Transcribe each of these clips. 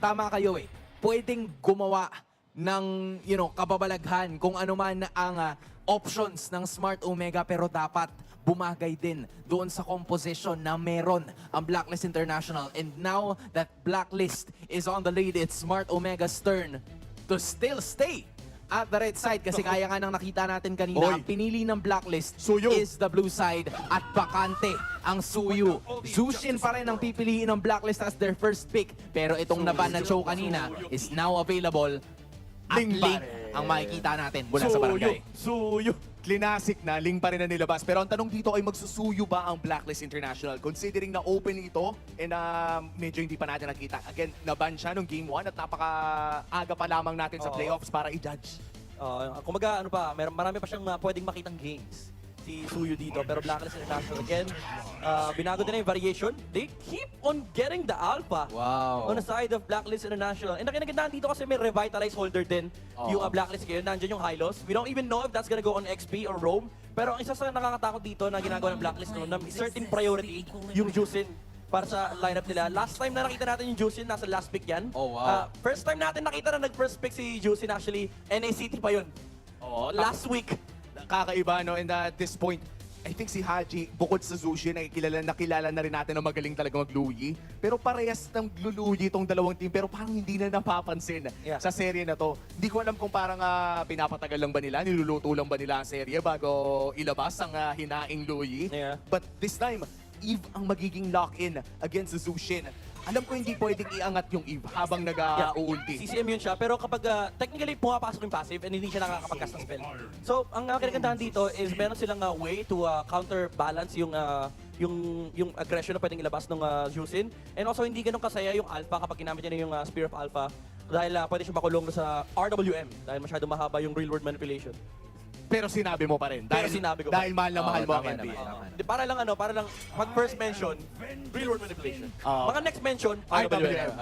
tama kayo eh. Pwedeng gumawa ng, kababalaghan kung ano man ang options ng Smart Omega, pero dapat bumagay din doon sa composition na meron ang Blacklist International. And now that Blacklist is on the lead, it's Smart Omega's turn to still stay at the red side kasi kaya nga nang nakita natin kanina, ang pinili ng Blacklist Suyu is the blue side at bakante ang Suyu. Zushin pa rin ang pipiliin ng Blacklist as their first pick, pero itong naban na Cho kanina is now available at Ling Ling pa rin. ang makikita natin mula sa barangay. Suyo. Classic na, Ling pa rin na nilabas. Pero ang tanong dito ay magsusuyo ba ang Blacklist International? Considering na open ito and medyo hindi pa natin nakita. Again, naban siya nung Game 1 at napaka-aga pa lamang natin sa playoffs para i-judge. Kumaga, marami pa siyang pwedeng makitang games si Suyu dito. Pero Blacklist International again, binago din na yung variation. They keep on getting the alpha on the side of Blacklist International. And nakinagandaan dito kasi may revitalize holder din yung Blacklist ngayon. Nandiyan yung Hylos. We don't even know if that's gonna go on XP or Roam. Pero ang isa sa nakakatakot dito na ginagawa ng Blacklist na certain priority yung Jusin para sa lineup nila. Last time na nakita natin yung Jusin, nasa last pick yan. First time natin nakita na nag-first pick si Jusin actually, NACT pa yun. Last week. Kakaiba, no? And at this point, I think si Haji, bukod sa Zushin, ay kilala na rin natin na magaling talaga mag-Luyi. Pero parehas ng Luluyi itong dalawang team, pero parang hindi na napapansin sa serye na to. Hindi ko alam kung parang pinapatagal lang ba nila, niluluto lang ba nila ang serye bago ilabas ang hinaing Luyi. But this time, Eve ang magiging lock-in against Zushin. Alam ko hindi pwedeng iangat yung Eve habang nag-uulti. CCM yun siya, pero kapag technically pumapasok yung passive and hindi siya nakakapag-cast ng spell. So, ang kinagandahan dito is meron silang way to counterbalance yung aggression na pwedeng ilabas ng Jusin. And also, hindi ganun kasaya yung Alpha kapag ginamit niya na yung Spear of Alpha. Dahil pwede siya makulong sa RWM dahil masyado mahaba yung real-world manipulation. Pero sinabi mo pa rin. Dahil, sinabi ko dahil mahal na mahal mo ang tama NBA. Para lang pag first mention, real world manipulation. Mga next mention, RWM.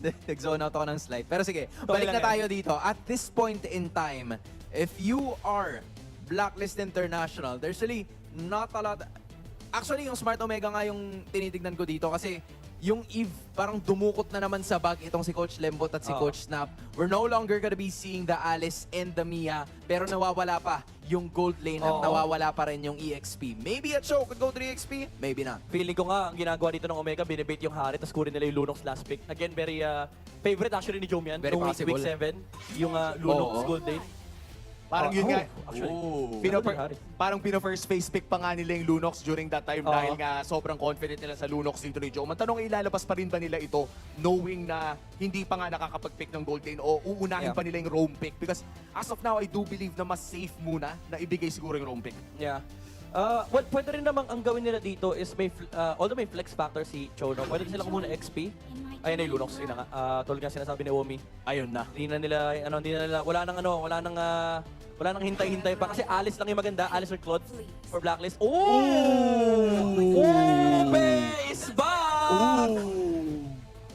Nag-zone out ako ng slide. Pero sige, balik na tayo dito. At this point in time, if you are Blacklist International, there's really not a lot. Actually, yung Smart Omega nga yung tinitignan ko dito kasi yung Eve, parang dumukot na naman sa bag itong si Coach Lembot at si Coach Snap. We're no longer gonna be seeing the Alice and the Mia, pero nawawala pa yung gold lane at nawawala pa rin yung EXP. Maybe a Cho could go to the EXP, maybe not. Feeling ko nga, ang ginagawa dito ng Omega, binibait yung Hari, tapos kunin nila yung Lunox last pick. Again, very favorite actually ni Jomian. Very Nung possible. week 7, yung Lunox gold lane. Parang yun nga, Actually. parang pina-first face pick pa nga nila yung Lunox during that time dahil nga sobrang confident nila sa Lunox dito ni Joe. Mantanong, ilalabas pa rin ba nila ito knowing na hindi pa nga nakakapag-pick ng gold lane o uunahin pa nila yung roam pick? Because as of now, I do believe na mas safe muna na ibigay siguro yung roam pick. Yeah. Well, pwede rin namang ang gawin nila dito is although may flex factor si Chono, pwede sila kumuna XP. Ayun na yung Lunox, yun na nga. Tulad nga sinasabi ni Omi. Ayun na. Hindi na nila, wala nang hintay-hintay pa. Kasi Alice lang yung maganda, Alice or Claude for Blacklist. Base back!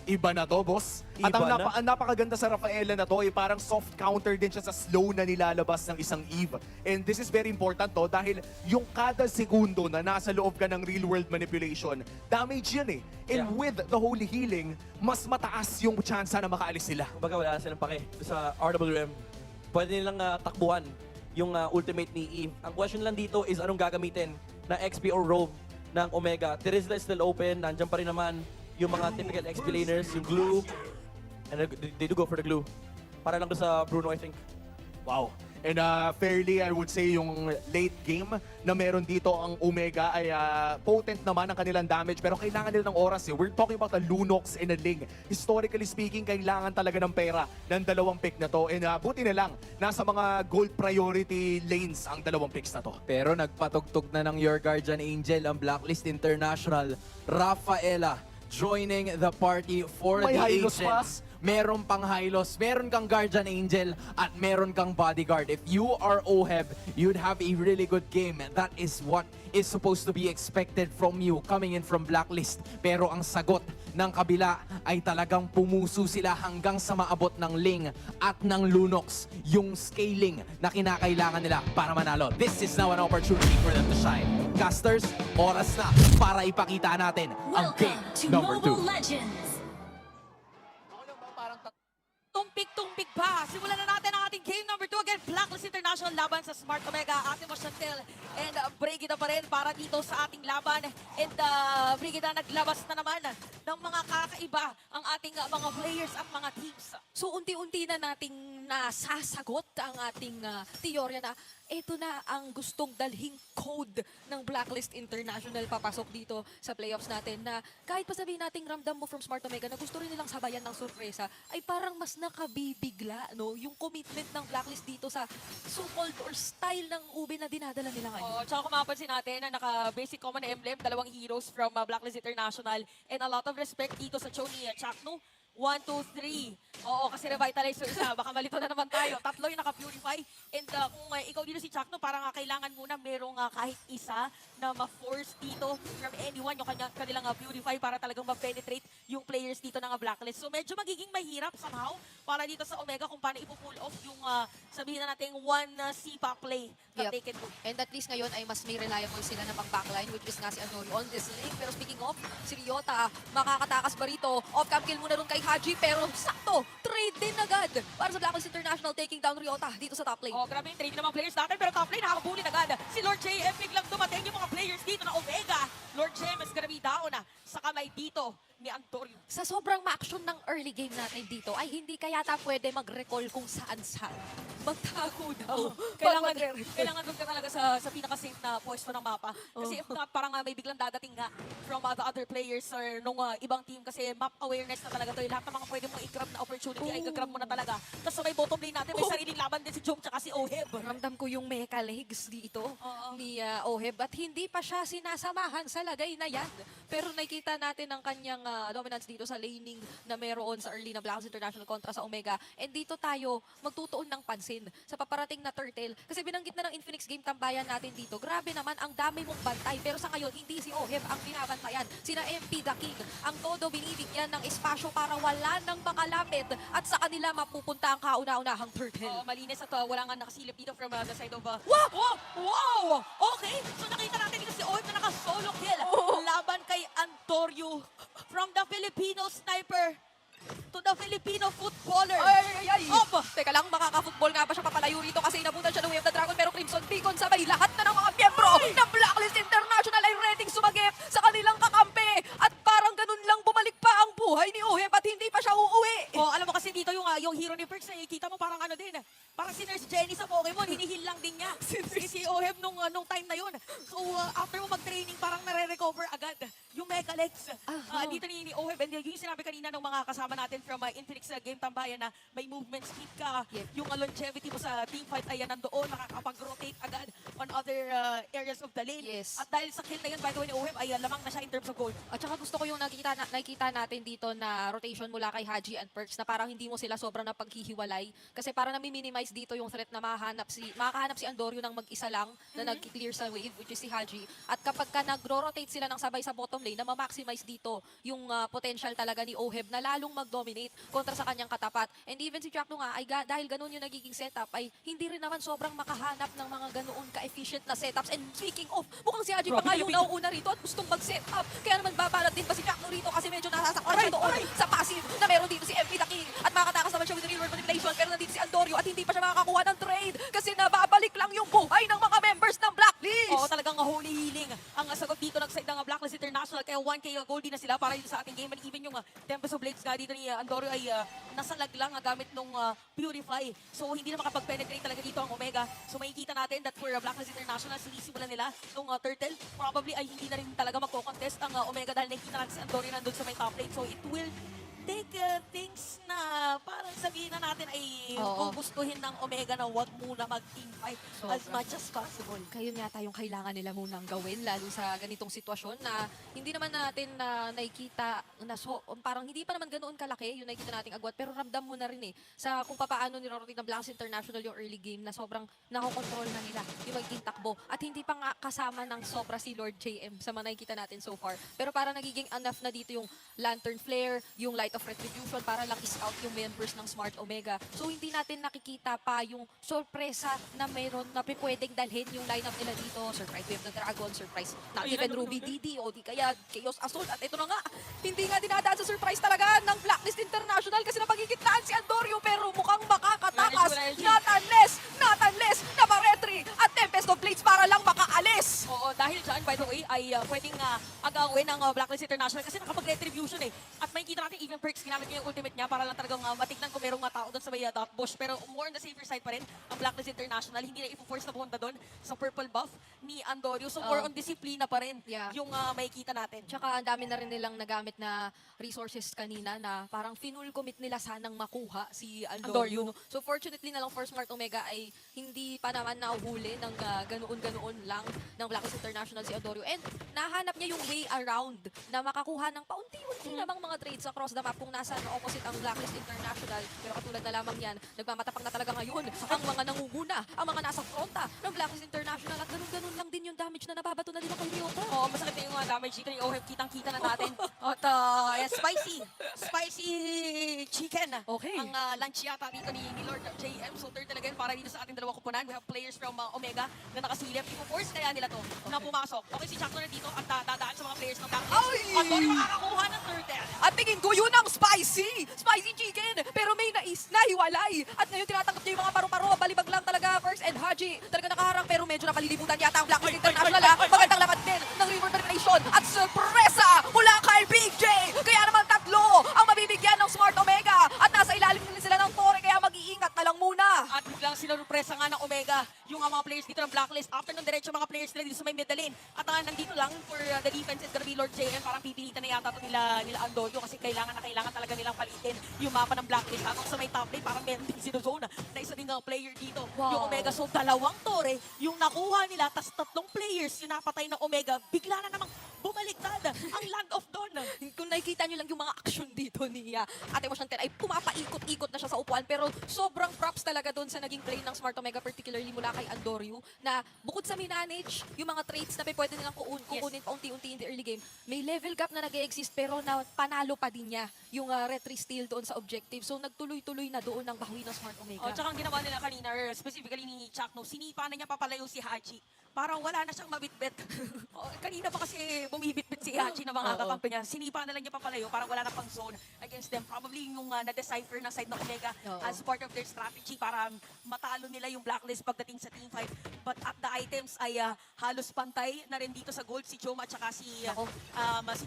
Iba na to, boss. At ang napakaganda sa Rafaela na to, parang soft counter din siya sa slow na nilalabas ng isang Eve. And this is very important to dahil yung kada segundo na nasa loob ka ng real world manipulation, damage yan eh. And with the holy healing, mas mataas yung tsansa na makaalis sila. Kumbaga wala na silang pake sa RWM. Pwede nilang takbuhan yung ultimate ni Eve. Ang question lang dito is anong gagamitin na XP or Roam ng Omega. Terizla is still open, nandiyan pa rin naman yung mga typical XP laners, yung glue. And they do go for the glue. Para lang doon sa Bruno, I think. Wow. And fairly, I would say, yung late game na meron dito ang Omega ay potent naman ang kanilang damage. Pero kailangan nila ng oras eh. We're talking about a Lunox and a Ling. Historically speaking, kailangan talaga ng pera ng dalawang pick na to. And buti na lang, nasa mga gold priority lanes ang dalawang picks na to. Pero nagpatugtog na ng Your Guardian Angel ang Blacklist International. Rafaela joining the party for May the Hylos pa. Agents. Meron pang Hylos, meron kang Guardian Angel, at meron kang Bodyguard. If you are OHEB, you'd have a really good game. That is what is supposed to be expected from you coming in from Blacklist. Pero ang sagot ng kabila ay talagang pumuso sila hanggang sa maabot ng Ling at ng Lunox, yung scaling na kinakailangan nila para manalo. This is now an opportunity for them to shine. Casters, oras na para ipakita natin ang game Welcome to number 2. Mobile Legends! again, Blacklist International laban sa Smart Omega, Ate Mo Chantel, and Brigida pa rin para dito sa ating laban. And Brigida, naglabas na naman ng mga kakaiba ang ating mga players at mga teams. So unti-unti na nating nasasagot ang ating teorya na ito na ang gustong dalhing code ng Blacklist International papasok dito sa playoffs natin na kahit pa sabihin nating ramdam mo from Smart Omega na gusto rin nilang sabayan ng sorpresa ay parang mas nakabibigla no yung commitment ng Blacklist dito sa so-called or style ng ube na dinadala nila ngayon. Oh, tsaka kung mapapansin natin na naka-basic common emblem, dalawang heroes from Blacklist International, and a lot of respect dito sa show ni Chakno. 1, 2, 3. Oo, kasi revitalize yung isa. Baka malito na naman tayo. Tatlo yung naka-purify. And kung ikaw dito si Chakno, parang kailangan muna merong kahit isa na ma-force dito from anyone yung kanilang purify para talagang ma-penetrate yung players dito ng Blacklist. So medyo magiging mahirap somehow para dito sa Omega kung paano ipo-pull off yung sabihin na natin one CPA play that Yep. they can do. And at least ngayon ay mas may reliable sila na pang-backline which is nga si Anorio on this lane. Pero speaking of, si Ryota, makakatakas ba rito? Off-cam kill muna rin kay Haji pero sakto, trade din agad para sa Blacklist International taking down Ryota dito sa top lane. Oh, grabe yung training ng mga players natin, pero top lane nakakabulin agad. Si Lord JM biglang dumating yung mga players dito na Omega. Lord JM is gonna be down sa kamay dito ni Antonio. Sa sobrang ma-action ng early game natin dito ay hindi kaya ta pwede mag-recall kung saan-saan. Magtago daw. Kailangan doon ka talaga sa pinaka-safe na pwesto ng mapa. Kasi if not, parang may biglang dadating nga from the other players or nung ibang team kasi map awareness na talaga to. Lahat ng mga pwede mong i-grab na opportunity ay gagrab mo na talaga. Tapos sa may bottom lane natin, may sariling laban din si Jom tsaka si Oheb. Ramdam ko yung mecha legs dito Oo. ni Oheb at hindi pa siya sinasamahan sa lagay na yan. Pero nakikita natin ang kanyang dominance dito sa laning na meron sa early na Blacklist International kontra sa Omega. And dito tayo magtutuon ng pansin sa paparating na turtle. Kasi binanggit na ng Infinix Game tambayan natin dito. Grabe naman ang dami mong bantay. Pero sa ngayon, hindi si Oheb ang binabantayan. Sina MP The King. Ang todo binibigyan ng espasyo para wala nang makalapit at sa kanila mapupunta ang kauna-unahang turtle. Oh, malinis at wala nga nakasilip dito from the side of... Wow! Wow! Okay, so nakita natin dito si Oheb na naka-solo kill. Laban kay Antonio from the Filipino sniper to the Filipino footballer. Ay! Op! Teka lang, makaka-football nga ba siya papalayo rito kasi inabutan siya ng Way of the Dragon pero Crimson Beacon sabay lahat na ng mga miyembro ng Blacklist International ay ready sumagip sa kanilang kakampi at parang ganun lang bumalik pa ang buhay ni Oheb at hindi pa siya uuwi. Oh, alam mo kasi dito yung hero ni Perks na ikita mo parang ano din. Parang si Nurse Jenny sa Pokemon, hinihil lang din niya. Si Oheb nung time na yun. So after mo mag-training, parang nare-recover agad yung Mega Legs. Dito ni Oheb, and yung sinabi kanina ng mga kasama natin from Infinix Game Tambayan na may movement speed ka, Yep. yung longevity mo sa teamfight ay nandoon, nakakapag-rotate agad on other areas of the lane. Yes. At dahil sa kill na yun, by the way, ni Oheb ay lamang na siya in terms of gold. At saka gusto ko yung nakikita natin dito na rotation mula kay Haji and Perks na parang hindi mo sila sobrang napaghihiwalay kasi parang nami-minimize dito yung threat na makakahanap si Andorio ng mag-isa lang na nag-clear sa wave which is si Haji. At kapag ka nagro-rotate sila ng sabay sa bottom lane na ma-maximize dito yung potential talaga ni Oheb na lalong mag-dominate kontra sa kanyang katapat. And even si Chakno nga ay dahil ganun yung nagiging setup ay hindi rin naman sobrang makahanap ng mga ganoon ka-efficient na setups. And speaking of, mukhang si Haji pa nga yung nauuna rito at gustong mag-setup. Kaya naman babalat din pa si Chakno rito kasi medyo nasasaktan siya doon sa passive na meron dito si MP The King at makatakas naman siya with the real world manipulation pero nandito si Andorio at hindi pa siya makakakuha ng trade kasi nababalik lang yung buhay ng mga members ng Blacklist. Oo, talagang holy healing ang sagot dito ng side ng Blacklist International. Kaya 1K goldie na sila para dito sa ating game. And even yung Tempest of Blades nga dito ni Andorio ay nasalag lang gamit nung Purify. So hindi na makapag-penetrate talaga dito ang Omega. So makikita natin that for Blacklist International, sinisimulan nila nung Turtle. Probably ay hindi na rin talaga magko-contest ang Omega dahil nakikita natin si Andorio nandun sa may top lane. So it will take things na parang sabihin na natin ay Oo. gugustuhin ng Omega na wag muna mag-team fight as Sobra. much as possible. Kayo yata yung kailangan nila munang gawin lalo sa ganitong sitwasyon na hindi naman natin na nakikita na parang hindi pa naman ganoon kalaki yung nakikita nating agwat pero ramdam mo na rin sa kung paano niro-rotate ng Blacklist International yung early game na sobrang nakokontrol na nila yung magiging takbo at hindi pa nga kasama ng sobra si Lord JM sa mga nakikita natin so far pero parang nagiging enough na dito yung Lantern Flare, yung Light of Retribution para lang scout yung members ng Smart Omega. So hindi natin nakikita pa yung sorpresa na meron na pwedeng dalhin yung lineup nila dito. Surprise Wave the Dragon, surprise not even Ruby DD o di kaya Chaos Azul. At ito na nga, hindi nga dinadaan sa surprise talaga ng Blacklist International kasi napagigitnaan si Andorio pero mukhang makakatakas. Not unless na Baretri at Tempest of Blades para lang makaalis. Oo, dahil dyan, by the way, ay pwedeng agawin ng Blacklist International kasi nakapag-retribution eh. At may kita natin even perks, ginamit niya yung ultimate niya para lang talagang matignan kung merong tao doon sa may dot bush. Pero more on the safer side pa rin, ang Blacklist International, hindi na i-force na pumunta doon sa purple buff ni Andorio. So more on disiplina pa rin Yeah. yung makikita natin. Tsaka ang dami na rin nilang nagamit na resources kanina na parang finul commit nila sanang makuha si Andorio. Andorio. So fortunately na lang for Smart Omega ay hindi pa naman nahuhuli ng ganoon-ganoon lang ng Blacklist International si Andorio. And nahanap niya yung way around na makakuha ng paunti-unti namang mga trades across the map kung nasa opposite ang Blacklist International. Pero katulad na lamang yan, nagmamatapang na talaga ngayon ang mga nangunguna, ang mga nasa fronta ng Blacklist International at ganun-ganun lang din yung damage na nababato na nila kay Ryota. Oo, masakit na yung damage dito ni OHEB. Kitang-kita na natin. At spicy chicken. Okay. Ang lunch yata dito ni Lord JM. So third talaga yun para dito sa ating dalawang kupunan. We have players from Omega na nakasilip. Ipo-force kaya nila to na pumasok. Okay, si Jackson na dito at dadaan sa mga players ng Blacklist. Ay! At doon makakakuha ng third death. At tingin ko yun ang spicy chicken. Pero may nahiwalay. At ngayon tinatanggap niya yung mga paru-paro. Balibag lang talaga Perks and Haji. Talaga nakaharang pero medyo napalilibutan yata ang Blacklist International. Magandang laban din ng River Termination. At sorpresa mula kay Big J. Kaya naman tatlo ang mabibigyan ng Smart Omega. At nasa ilalim nila sila ng Tore kaya mag-iingat na lang muna. At biglang sinurpresa nga ng Omega yung mga players dito ng Blacklist. After nung diretso mga players nila dito sa may middle lane. At nandito lang for the defense is gonna be Lord JM. Parang pipilitan na yata ito nila Andorio kasi kailangan talaga nilang palitin yung mapa ng Blacklist. At sa may top lane parang meron din sinozone na isa ding player dito. Wow. Yung Omega. So dalawang Tore yung nakuha nila tas tatlong players yung napatay ng Omega. Bigla na namang bumaliktad ang Land of Dawn. Kung nakikita nyo lang yung mga action dito ni Ate Washantel ay pumapaikot-ikot na siya sa upuan pero sobrang props talaga doon sa naging play ng Smart Omega particularly mula kay Andorio na bukod sa minanage yung mga traits na pwede nilang kukunin paunti-unti in the early game, may level gap na nag-exist pero na panalo pa din niya yung retry steal doon sa objective. So nagtuloy-tuloy na doon ang bawi ng Smart Omega. O, tsaka ang ginawa nila kanina, or specifically ni Chakno, sinipa na niya papalayo si Hachi. Parang wala na siyang mabitbit. O, kanina pa kasi bumibitbit si Hachi na mga kakampi niya. Sinipa na lang niya papalayo, parang wala na pang zone against them. Probably yung na-decipher ng side ng Omega as part of their strategy para matalo nila yung Blacklist pagdating sa team fight. But at the items ay halos pantay na rin dito sa gold si Choma at saka si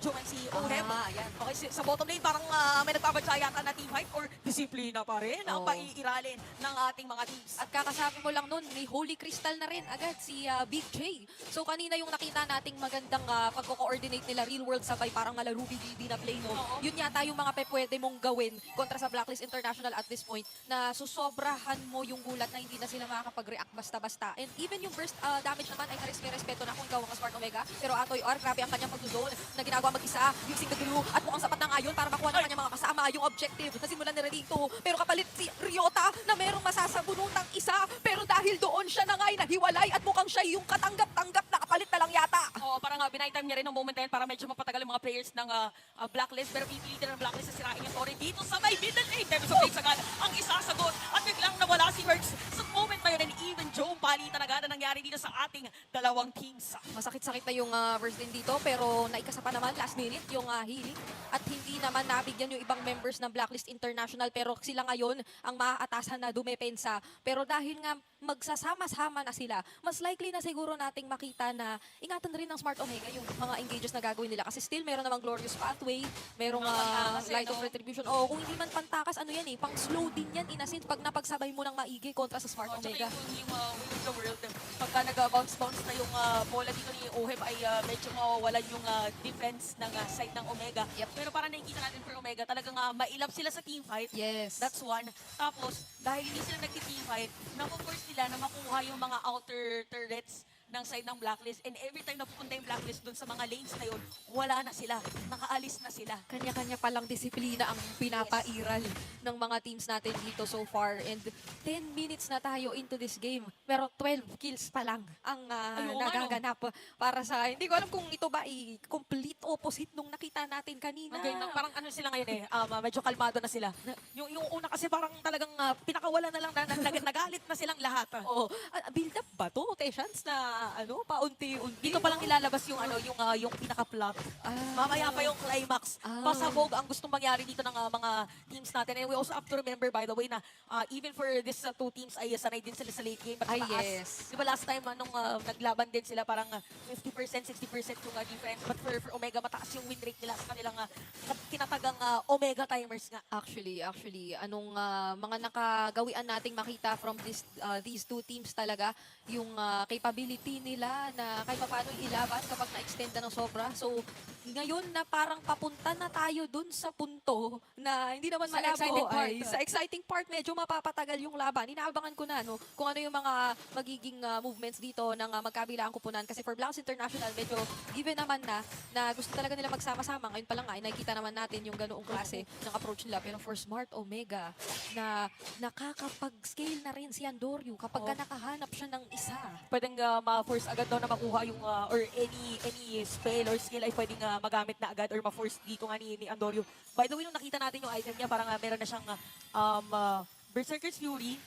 Choma and si Orem. Yan. Okay, sa bottom lane parang may nagpabadya yata na team fight or disiplina pa rin ang paiiralin ng ating mga teams. At kakasabi mo lang nun, may Holy Crystal na rin agad si Big J. So kanina yung nakita nating magandang pagko-coordinate nila real world sabay parang mala Ruby DD na play no. Yun yata yung mga pwede mong gawin kontra sa Blacklist International at this point na susobrahan mo yung gulat na hindi na sila makakapag-react basta-basta. And even yung burst damage naman ay respeto na kung ikaw ang Smart Omega. Pero Atoy Or, grabe ang kanyang pag-zone na ginagawa mag-isa using the glue at mukhang sapat na ngayon para makuha ng kanyang mga kasama yung objective na simulan nila dito. Pero kapalit si Ryota na merong masasabunutang isa pero dahil doon siya na nga'y nahiwalay at mukhang siya yung katanggap-tanggap na kapalit na lang yata. Oo, parang binay-time niya rin ng moment na yun para medyo mapatagal yung mga players ng Blacklist. Pero pipilitin ng Blacklist na sirain yung Torre dito sa may middle lane. Devils of Blades agad ang isasagot. At biglang nawala si Mercs sa moment na yun. And even Joe, palitan agad na nangyari dito sa ating dalawang teams. Masakit-sakit na yung first din dito pero naikasa pa naman last minute yung healing at hindi naman nabigyan yung ibang members ng Blacklist International pero sila ngayon ang maaatasan na dumepensa. Pero dahil nga magsasama-sama na sila, mas likely na siguro nating makita na ingatan rin ng Smart Omega yung mga engages na gagawin nila kasi still meron namang Glorious Pathway, merong Light of Retribution. O kung hindi man pantakas, ano yan pang slow din yan inasin pag napagsabay mo ng maigi kontra sa Smart Omega. Yung Will of the World, pagka nag-bounce-bounce na yung bola dito ni Oheb ay medyo mawawalan yung defense ng side ng Omega. Pero parang nakikita natin for Omega, talagang mailap sila sa team fight. Yes. That's one. Tapos, dahil hindi sila nagti-team fight, napo-force nila na makuha yung mga outer turrets ng side ng Blacklist. And every time na pupunta yung Blacklist dun sa mga lanes na yun, wala na sila. Nakaalis na sila. Kanya-kanya palang disiplina ang pinapairal ng mga teams natin dito so far. And 10 minutes na tayo into this game. Pero 12 kills pa lang ang Ayun, nagaganap para sa... Hindi ko alam kung ito ba complete opposite nung nakita natin kanina. Parang ano sila ngayon medyo kalmado na sila. Yung una kasi parang talagang pinakawala na lang, nagalit na silang lahat. Oo. Build up ba to? Rotations na paunti-unti. Dito pa lang ilalabas yung yung pinaka-plot. Mamaya pa yung climax. Pasabog ang gustong mangyari dito ng mga teams natin. And we also have to remember, by the way, na even for these two teams ay sanay din sila sa late game. At Ay, mataas. yes. Di ba last time nung naglaban din sila parang 50%, 60% yung defense. But for Omega, mataas yung win rate nila sa kanilang kinatagang Omega timers nga. Actually, anong mga nakagawian nating makita from these two teams talaga, yung capability nila na kahit paano ilaban kapag na-extend na ng sobra. So, ngayon na parang papunta na tayo dun sa punto na hindi naman Sa malabo exciting part. sa exciting part, medyo mapapatagal yung laban. Inaabangan ko na kung ano yung mga magiging movements dito ng magkabilang kupunan. Kasi for Blacks International, medyo given naman na gusto talaga nila magsama-sama. Ngayon pa lang nga, nakikita naman natin yung ganoong klase ng approach nila. Pero for Smart Omega, na nakakapag-scale na rin si Andorio kapag ka nakahanap siya ng isa. Pwedeng ma-force agad daw na makuha yung or any spell or skill ay pwedeng magamit na agad or ma-force dito nga ni Andorio. By the way, nung nakita natin yung item niya, parang meron na siyang Berserker's Fury.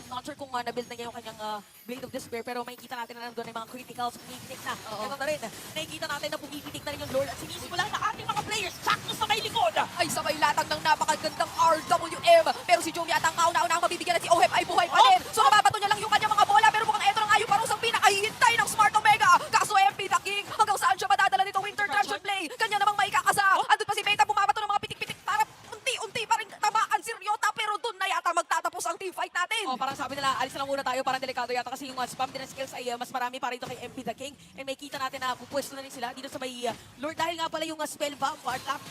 Not sure kung na-build na niya yung kanyang Blade of Despair, pero makikita natin na nandun yung mga criticals, pumipitik na. Ito na rin, nakikita natin na pumipitik na rin yung Lord at sinisip lang na ating mga players, sakto sa may likod! Ay, sabay latag ng napakagandang RWM. Pero si Jomi at ang kauna-unang mabibigyan at si Ohep ay buhay pa din. So mababato niya lang yung kanyang mga bola, pero mukhang eto na nga yung parusang pinakahihintay ng Smart Omega. Kaso MP the King, hanggang saan siya madadala nito Winter Transition Play? Kanya namang maikakasa. Andun pa si Beta, bumabato ng mga pitik-pitik para unti-unti pa rin tamaan si Ryota, pero dun na yata magtatapos ang team fight natin. Parang sabi nila, alis na lang muna tayo, parang delikado yata kasi yung spam din ng skills ay mas marami para dito kay MP the King. And may kita natin na pupwesto na rin sila dito sa may Lord dahil nga pala yung spell bomb,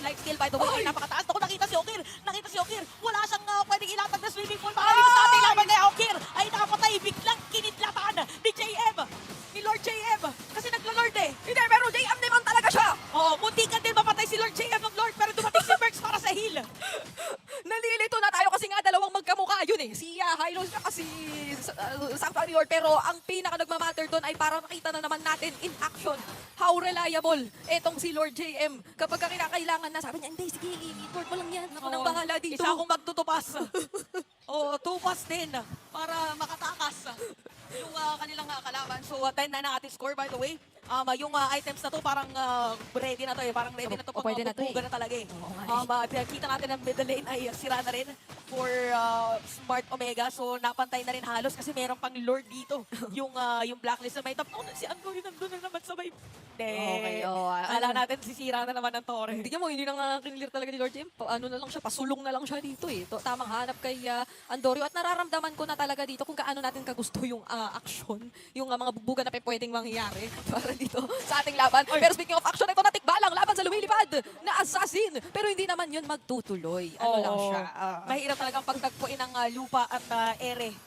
life skill by the way, ay napakataas. Ako nakita si Okir, wala siyang pwedeng ilatag na swimming pool para dito sa ating laban kay Okir ay nakapatay, biglang kinidlatan ni JM, ni Lord JM, kasi naglo-Lord eh. Hindi, pero JM naman talaga siya. Oo, muntikan din mapatay si Lord JM ng Lord, pero dumating si Merx para sa heal. Nalilito na tayo kasi nga dalawang magkamukha yun eh. Si Hylos at si Sanctuary Lord. Pero ang pinaka nagmamatter doon ay para makita na naman natin in action how reliable etong si Lord JM. Kapag kinakailangan na, sabi niya, hindi, sige, Lord mo lang yan. Ako nang bahala dito. Isa akong magtutupas. Oo, tupas din para makatakas yung kanilang kalaban. So, 10 na ang ating score by the way. Yung items na to parang ready na to eh. Parang ready na to pang pwede na to bubuga na talaga eh. Kita natin ang middle lane ay sira na rin for Smart Omega. So, napantay na rin halos kasi meron pang Lord dito. yung Blacklist na may top. Si Angoy nandun na naman sa may... Okay, Kala natin sisira na naman ang torre. Hindi mo, hindi na kinlear talaga ni Lord JM. Ano na lang siya, pasulong na lang siya dito eh. Tamang hanap kay Andorio. At nararamdaman ko na talaga dito kung gaano natin kagusto yung action. Yung mga bubuga na pwedeng mangyayari para dito sa ating laban. Pero speaking of action, ito natikbalang laban sa lumilipad na assassin. Pero hindi naman yun magtutuloy. Ano lang siya. Mahirap talagang pagtagpuin ng lupa at ere.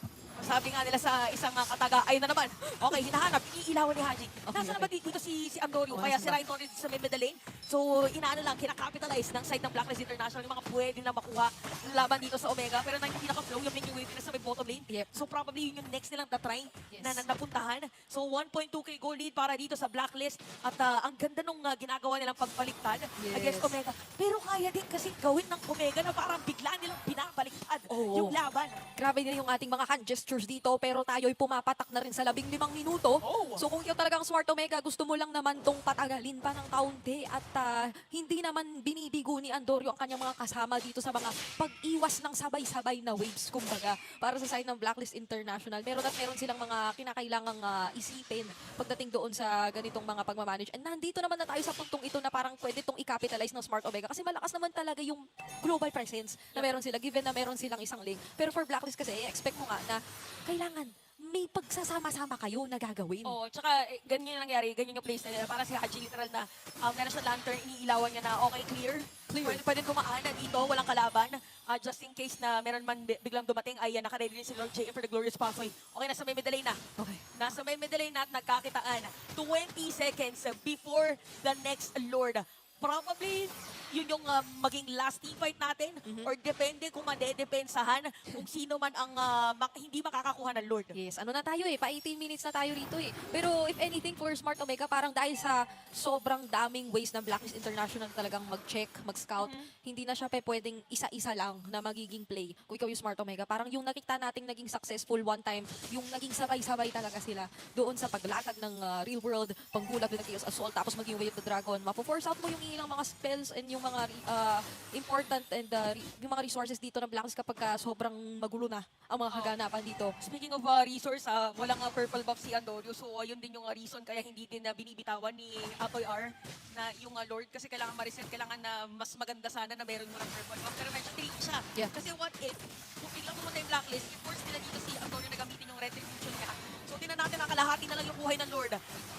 Sabi nga nila sa isang kataga, ayun na naman. Okay, hinahanap, iilawan ni Haji. Nasaan naman dito si Andorio? Kaya si Ryan Torres sa may middle lane. So, inaano lang, kinakapitalize ng side ng Blacklist International. Yung mga pwede na makuha ng laban dito sa Omega. Pero nang hindi naka-flow, yung menu wave na sa may bottom lane. Yep. So, probably yun yung next nilang tatry Yes. na napuntahan. So, 1.2k goal lead para dito sa Blacklist. At ang ganda nung ginagawa nilang pagbaliktad against Omega. Pero kaya din kasi gawin ng Omega na parang bigla nilang pinabaliktad yung laban. Grabe din yung ating mga hand gestures dito, pero tayo'y pumapatak na rin sa 15 minuto. So kung ikaw talagang Smart Omega, gusto mo lang naman tong patagalin pa ng kaunti at hindi naman binibigo ni Andorio ang kanyang mga kasama dito sa mga pag-iwas ng sabay-sabay na waves, kumbaga, para sa side ng Blacklist International. Meron silang mga kinakailangang isipin pagdating doon sa ganitong mga pagmamanage. And nandito naman na tayo sa puntong ito na parang pwede tong i-capitalize ng Smart Omega kasi malakas naman talaga yung global presence na meron sila, given na meron silang isang link. Pero for Blacklist kasi, expect mo nga na kailangan may pagsasama-sama kayo na gagawin. Oo, tsaka ganyan yung nangyari, ganyan yung place nila. Para si Haji literal na meron siya lantern, iniilawan niya na okay, clear. Pwede dumaan na dito, walang kalaban. Just in case na meron man biglang dumating, ay nakaready rin si Lord JM for the Glorious Pathway. Okay, nasa may middle lane na. Okay. Nasa may middle lane na at nagkakitaan. 20 seconds before the next Lord. Probably, yun yung maging last team fight natin. Or depende kung madedepensahan kung sino man ang hindi makakakuha ng Lord. Yes, ano na tayo pa 18 minutes na tayo rito Pero if anything for Smart Omega, parang dahil sa sobrang daming ways ng Blacklist International talagang mag-check, mag-scout, hindi na siya pwedeng isa-isa lang na magiging play. Kung ikaw yung Smart Omega, parang yung nakita nating naging successful one time, yung naging sabay-sabay talaga sila doon sa paglatag ng real world, panggulat with the Chaos Assault, tapos maging Way of the Dragon. Mapo-force out mo yung ilang mga spells and yung mga important and yung mga resources dito ng Blacklist kapag sobrang magulo na ang mga kaganapan dito. Speaking of resource, walang purple buff si Andorio. So, yun din yung reason kaya hindi din binibitawan ni Atoy R na yung Lord. Kasi kailangan ma-reset, kailangan na mas maganda sana na meron mo ng purple buff. Pero medyo tricky siya. Yeah. Kasi what if, kung biglang pumunta yung Blacklist, i-force nila dito si Andorio na gamitin yung retribution niya. So, tinan natin ang kalahati na lang yung buhay ng Lord.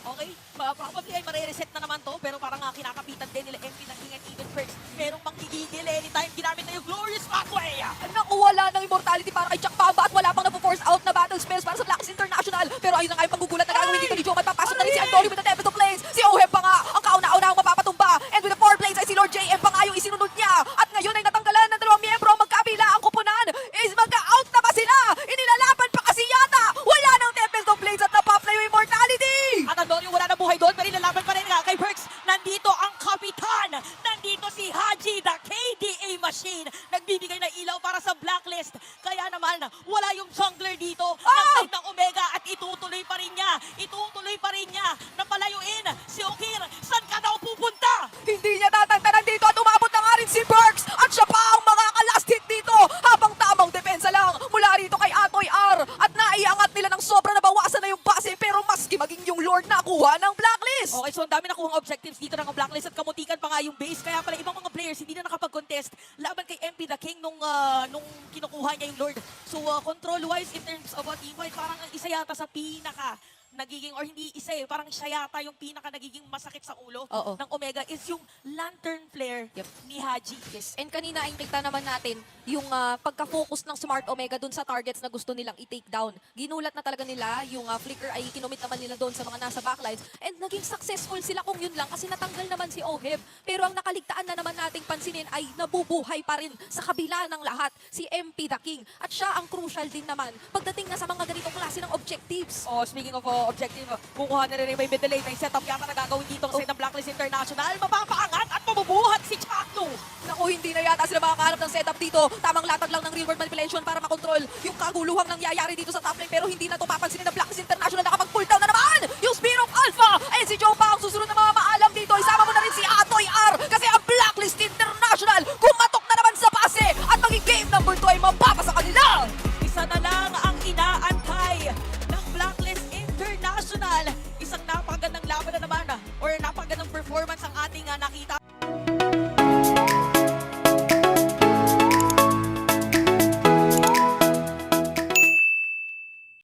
Okay? Probably ay mare-reset na naman to, pero parang kinakapitan din nila MP ng King and Even Perks. Merong manggigigil anytime ginamit na yung Glorious Pathway. Naku, wala ng immortality para kay Chuck Pamba at wala pang na-force out na battle spells para sa Blacklist International. Pero ayun na nga yung panggugulat na gagawin dito ni Joe. May papasok na rin si Antonio with the Tempest of Flames. Si Oheb pa nga ang kauna-una ang mapapatumba. And with the 4 blades ay si Lord JM pa nga yung isinunod niya. At ngayon ay natanggalan ng dalawang miyembro ang magkabila. Ang kupunan is magka-out na ba sila? Inilalaban pa kasi yata. Wala ng Tempest of Blades at napop na yung immortality. At Antonio wala na buhay doon, pero nilalaban pa rin nga kay Perks. Nandito ang kapitan. Nandito si Haji, the KDA machine. Nagbibigay ng ilaw para sa Blacklist. Kaya naman, wala yung jungler dito. Nag-side ng Omega at itutuloy pa rin niya. Itutuloy pa rin niya na palayuin si Okir. Saan ka daw pupunta? Hindi niya tatagtanan dito at umabot na nga rin si Perks. At siya pa ang makaka-last hit dito. Habang tamang depensa lang mula rito kay Atoy R. At naiangat nila ng sobra na bawasan na yung base. Pero maski maging yung Lord na kuha ng Blacklist. Okay, so ang dami nakuhang objectives dito ng Blacklist at kamutikan pa nga yung base. Kaya pala ibang mga players hindi na nakapag-contest laban kay MP the King nung kinukuha niya yung Lord. So control-wise in terms of teamfight, parang ang isa yata sa pinaka nagiging, or hindi isa parang siya yata yung pinaka nagiging masakit sa ulo Oo. ng Omega is yung lantern flare Yep. ni Haji. Yes. And kanina ay kita naman natin yung pagka-focus ng Smart Omega dun sa targets na gusto nilang i-take down. Ginulat na talaga nila, yung flicker ay kinumit naman nila doon sa mga nasa backlines and naging successful sila kung yun lang kasi natanggal naman si Oheb. Pero ang nakaligtaan na naman nating pansinin ay nabubuhay pa rin sa kabila ng lahat si MP the King. At siya ang crucial din naman pagdating na sa mga ganitong klase ng objectives. Oh, speaking of objective, kukuha na rin may middle lane. May setup yata na gagawin dito sa side ng Blacklist International. Mapapaangat at mabubuhat si Chakno. Naku, hindi na yata sila makakahanap ng setup dito. Tamang latag lang ng real world manipulation para makontrol yung kaguluhang nangyayari dito sa top lane. Pero hindi na to papansinin ng Blacklist International. Nakapag-pull down na naman yung Spear of Alpha. And si Joe pa ang susunod na mga maalam dito. Isama mo na rin si Atoy R. Kasi ang Blacklist International kumatok na naman sa base. At maging game number 2 ay mapapa sa kanila. Isa na lang ang inaantay ng Blacklist International. Isang napakagandang laban na naman or napakagandang performance ang ating nakita.